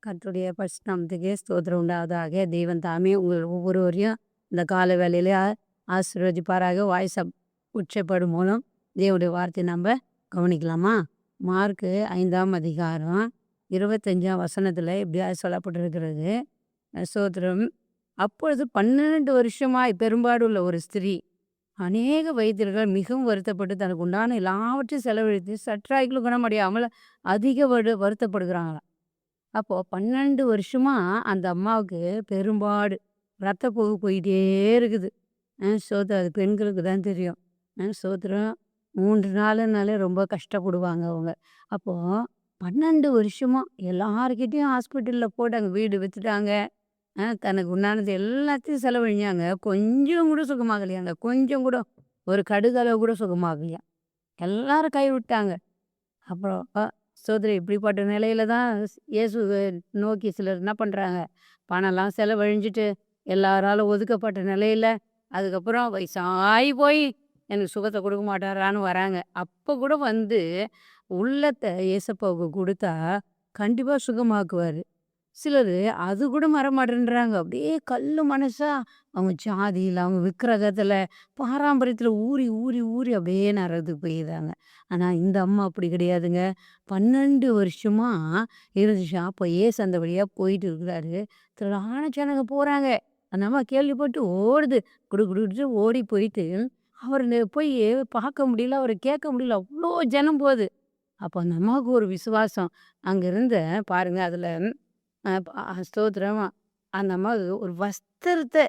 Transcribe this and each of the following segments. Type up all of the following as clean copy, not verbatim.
கர்த்தருடைய பரிசுநாமத்துக்கே ஸ்தோத்திரம் உண்டாவதாக. தெய்வன் தாமே உங்கள் ஒவ்வொருவரையும் இந்த கால வேளையில ஆசீர்வதிப்பாராக. வாய்ஸ் உச்சப்படும் மூலம் தேவனுடைய வார்த்தையை நம்ம கவனிக்கலாமா? மார்க்கு 5ஆம் அதிகாரம் 25ஆம் வசனத்தில் இப்படியா சொல்லப்பட்டிருக்கிறது. ஸ்தோத்திரம். அப்பொழுது 12 வருஷமாய் பெரும்பாடுள்ள ஒரு ஸ்திரீ அநேக வைத்தியர்கள் மிகவும் வருத்தப்பட்டு தனக்கு உண்டான எல்லாவற்றையும் செலவழித்து சற்றாய்க்குள்ள குணமடையாமல் அதிக வருத்தப்படுகிறாங்களாம். அப்போ 12 வருஷமா அந்த அம்மாவுக்கு பெரும்பாடு. ரத்தப்போக்கு போயிட்டே இருக்குது. ஸ்தோத்திரம். அது பெண்களுக்கு தான் தெரியும். ஸ்தோத்திரம். 3 நாளுனாலே ரொம்ப கஷ்டப்படுவாங்க அவங்க. அப்போ 12 வருஷமா எல்லார்கிட்டயும் ஹாஸ்பிட்டல்ல போட்டாங்க. வீடு வித்துட்டாங்க. தனக்கு உண்டானது எல்லாத்தையும் செலவழிஞ்சாங்க. கொஞ்சம் கூட சுகமாகலையாங்க. கொஞ்சம் கூட ஒரு கடுகளவு கூட சுகமாகலையாம். எல்லாரும் கைவிட்டாங்க. அப்புறம் சோதரி இப்படிப்பட்ட நிலையில தான் இயேசுவை நோக்கி சிலர் என்ன பண்ணுறாங்க, பணம்லாம் செலவழிஞ்சிட்டு எல்லாராலும் ஒதுக்கப்பட்ட நிலையில அதுக்கப்புறம் வயசாகி போய் எனக்கு சுகத்தை கொடுக்க மாட்டாரான்னு வராங்க. அப்போ கூட வந்து உள்ளத்தை இயேசப்பாவுக்கு கொடுத்தா கண்டிப்பாக சுகமாக்குவார். சிலர் அது கூட மாட்டேன்றாங்க. அப்படியே கல்லு மனசா அவங்க ஜாதியில் அவங்க விக்கிரகத்தில் பாரம்பரியத்தில் ஊறி ஊறி ஊறி அப்படியே நரகத்துக்கு போயிடுறாங்க. ஆனால் இந்த அம்மா அப்படி கிடையாதுங்க. 12 வருஷமா இருந்துச்சு. அப்போ ஏசு அந்த வழியாக போயிட்டு இருக்கிறாரு. திரளான ஜனங்க போகிறாங்க. அந்த அம்மா கேள்விப்பட்டு ஓடுது. குடு குடுட்டு ஓடி போயிட்டு அவர் போய் பார்க்க முடியல, அவரை கேட்க முடியல. அவ்வளோ ஜனம் போகுது. அப்போ அந்த அம்மாவுக்கு ஒரு விசுவாசம். அங்கே இருந்த பாருங்க அதில் ஸ்தோத்திரம். அந்த அம்மா ஒரு வஸ்திரத்தை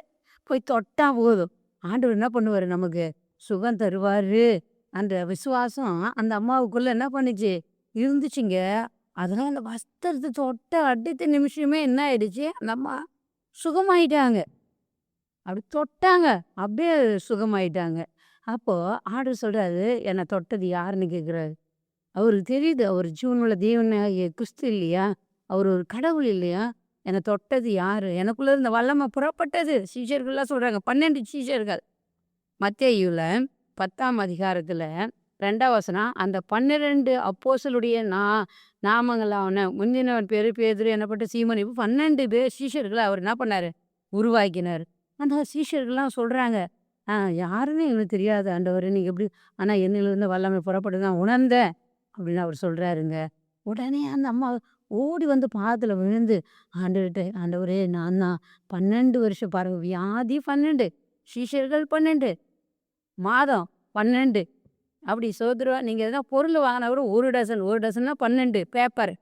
போய் தொட்டா போதும், ஆண்டவர் என்ன பண்ணுவார், நமக்கு சுகம் தருவார். அந்த விசுவாசம் அந்த அம்மாவுக்குள்ள என்ன பண்ணுச்சு, இருந்துச்சுங்க. அதனால அந்த வஸ்திரத்தை தொட்ட அடுத்த நிமிஷமே என்ன ஆயிடுச்சு, அந்த அம்மா சுகமாயிட்டாங்க. அப்படி தொட்டாங்க, அப்படியே சுகமாயிட்டாங்க. அப்போ ஆண்டவர் சொல்றாரு, என்னை தொட்டது யாருன்னு கேட்குறாரு. அவருக்கு தெரியுது, அவர் ஜீவனுள்ள தேவனாகிய கிறிஸ்து இல்லையா, அவர் ஒரு கடவுள் இல்லையா, என்னை தொட்டது யாரு, எனக்குள்ள இருந்த வல்லமை புறப்பட்டது. சீஷர்கள்லாம் சொல்றாங்க, 12 சீஷர்கள். மத்தேயுல 10ஆம் அதிகாரத்துல 2ஆம் வசனம், அந்த 12 அப்போஸ்தலருடைய நாமங்களான முந்தினவன் பேரு பேதுரு எனப்பட்ட சீமோன், இப்போ 12 பேர் சீஷர்களை அவர் என்ன பண்ணாரு, உருவாக்கினார். அந்த சீஷர்கள்லாம் சொல்றாங்க, யாருன்னு எங்களுக்கு தெரியாது ஆண்டவர், நீங்க எப்படி, ஆனா என்னிலிருந்து வல்லமை புறப்பட்டு நான் உணர்ந்தேன் அப்படின்னு அவர் சொல்றாருங்க. உடனே அந்த அம்மா ஓடி வந்து பாதத்துல விழுந்து ஆண்டவர்கிட்ட, ஆண்டவரே நான் தான் 12 வருஷம் பாருங்க, வியாதி 12, சீஷர்கள் 12, மாதம் 12, அப்படி சோதரா நீங்கள் எதனா பொருள் வாங்கினா கூட ஒரு டசன், ஒரு டசன்னா 12 பேப்பர்,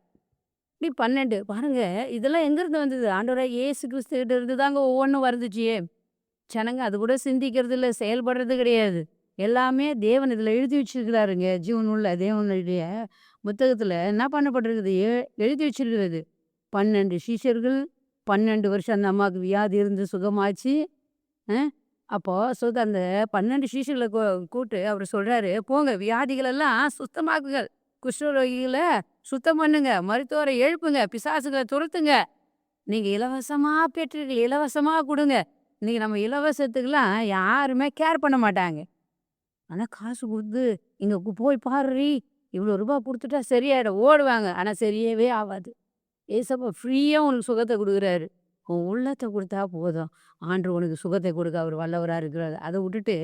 இப்படி 12 பாருங்க. இதெல்லாம் எங்கேருந்து வந்தது, ஆண்டவரே இயேசு கிறிஸ்து கிட்ட இருந்து தாங்க ஒவ்வொன்றும் வந்துச்சியே. ஜனங்க அது கூட சிந்திக்கிறது இல்லை, செயல்படுறது கிடையாது. எல்லாமே தேவன் இதில் எழுதி வச்சிருக்கிறாருங்க. ஜீவனுள்ள தேவனுடைய புத்தகத்தில் என்ன பண்ணப்பட்டிருக்குது, எழுதி வச்சிருக்கிறது. 12 சீஷர்கள், 12 வருஷம் அந்த அம்மாவுக்கு வியாதி இருந்து சுகமாச்சு. அப்போ அந்த 12 சீஷர்களை கூட்டு அவர் சொல்றாரு, போங்க வியாதிகளெல்லாம் சுத்தமாக்குங்கள், குஷ்டரோகிகளை சுத்தம் பண்ணுங்க, மருத்துவரை எழுப்புங்க, பிசாசுகளை துரத்துங்க. நீங்கள் இலவசமாக பெற்றீர்கள், இலவசமாக கொடுங்க. இன்னைக்கு நம்ம இலவசத்துக்கெல்லாம் யாருமே கேர் பண்ண மாட்டாங்க. ஆனால் காசு கொடுத்து இங்கே போய் பாருறி, இவ்வளோ ரூபாய் கொடுத்துட்டா சரியாயிடும் ஓடுவாங்க. ஆனால் சரியவே ஆகாது. ஏசப்பா ஃப்ரீயாக உனக்கு சுகத்தை கொடுக்குறாரு. உன் உள்ளத்தை கொடுத்தா போதும், ஆண்டு உனக்கு சுகத்தை கொடுக்க அவர் வல்லவராக இருக்கிறாரு. அதை விட்டுட்டு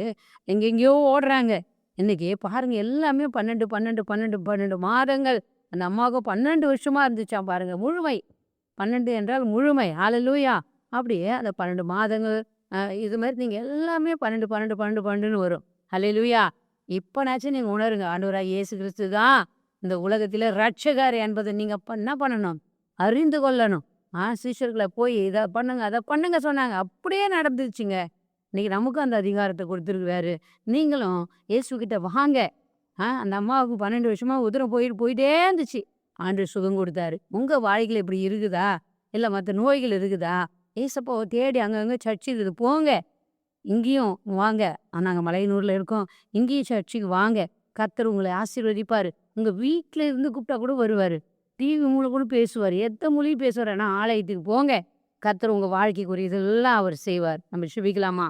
எங்கெங்கேயோ ஓடுறாங்க. இன்னைக்கு பாருங்க, எல்லாமே 12 12 12 12 மாதங்கள். அந்த அம்மாவுக்கு 12 வருஷமா இருந்துச்சான் பாருங்க, முழுமை. 12 என்றால் முழுமை. ஹல்லேலூயா. அப்படியே அந்த 12 மாதங்கள் இது மாதிரி நீங்கள் எல்லாமே 12 12 12 12ன்னு வரும். ஹல்லேலூயா. இப்போனாச்சும் நீங்கள் உணருங்க, ஆண்டவராக இயேசு கிறிஸ்து தான் இந்த உலகத்தில் ரட்சகர் என்பதை நீங்கள் என்ன பண்ணணும், அறிந்து கொள்ளணும். சீஷர்களை போய் இதை பண்ணுங்க அதை பண்ணுங்க சொன்னாங்க, அப்படியே நடந்துச்சுங்க. இன்னைக்கு நமக்கும் அந்த அதிகாரத்தை கொடுத்துருக்குறாரு. நீங்களும் இயேசுக்கிட்ட வாங்க. அந்த அம்மாவுக்கு 12 வருஷமா உதிரம் போயிட்டே இருந்துச்சு. ஆண்டவர் சுகம் கொடுத்தாரு. உங்கள் வாழ்க்கையில் இப்படி இருக்குதா, இல்லை மற்ற நோய்கள் இருக்குதா, ஏசப்பாவை தேடி அங்கங்கே சர்ச்சு இருக்குது, போங்க. இங்கேயும் வாங்க, நாங்கள் மலையனூரில் இருக்கோம், இங்கேயும் சர்ச்சுக்கு வாங்க. கர்த்தர் உங்களை ஆசீர்வதிப்பார். உங்கள் வீட்டில் இருந்து கூப்பிட்டா கூட வருவார். டிவி மூலம் கூட பேசுவார், எத்த மொழியும் பேசுவார். ஆனால் ஆலயத்துக்கு போங்க, கர்த்தர் உங்கள் வாழ்க்கைக்குரியதெல்லாம் அவர் செய்வார். நம்ம சுபிக்கலாமா?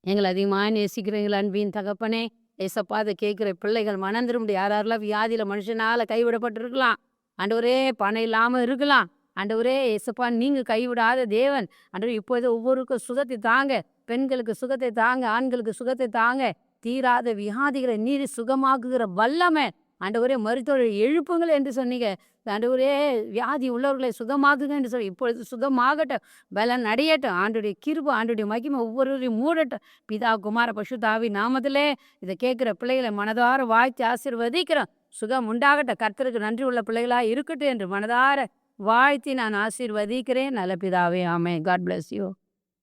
எங்களை அதிகமாக நேசிக்கிறீங்களா அன்பின் தகப்பனே, ஏசப்பா அதை கேட்குற பிள்ளைகள் மனம் திரும்ப, யாரெல்லாம் வியாதியில் மனுஷனால் கைவிடப்பட்டிருக்கலாம், ஆண்டவரே பணம் இல்லாமல் இருக்கலாம், ஆண்டவரே இயேசப்பா நீங்க கைவிடாத தேவன். ஆண்டவரே இப்பொழுது ஒவ்வொருவருக்கும் சுகத்தை தாங்க. பெண்களுக்கு சுகத்தை தாங்க. ஆண்களுக்கு சுகத்தை தாங்க. தீராத வியாதிகளை நீர் சுகமாக்குகிற வல்லமை. ஆண்டவரே மருத்துவரை எழுப்புங்கள் என்று சொன்னீங்க. ஆண்டவரே வியாதி உள்ளவர்களை சுகமாக்குங்க என்று சொல்லி இப்பொழுது சுகமாகட்டும். பலன் அடையட்டும். ஆண்டுடைய கிருபை ஆண்டுடைய மகிமை ஒவ்வொருவரையும் மூடட்டும். பிதா குமார பசுத்த ஆவி நாமத்திலே இதை கேட்கிற பிள்ளைகளை மனதார வாழ்த்தி ஆசீர்வதிக்கிறோம். சுகம் உண்டாகட்டும். கர்த்தருக்கு நன்றி உள்ள பிள்ளைகளா இருக்கட்டும் என்று மனதார வாழ்த்தி நான் ஆசீர்வதிக்கிறேன். நல்ல பிதாவே ஆமென். God bless you.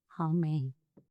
ஆமென்.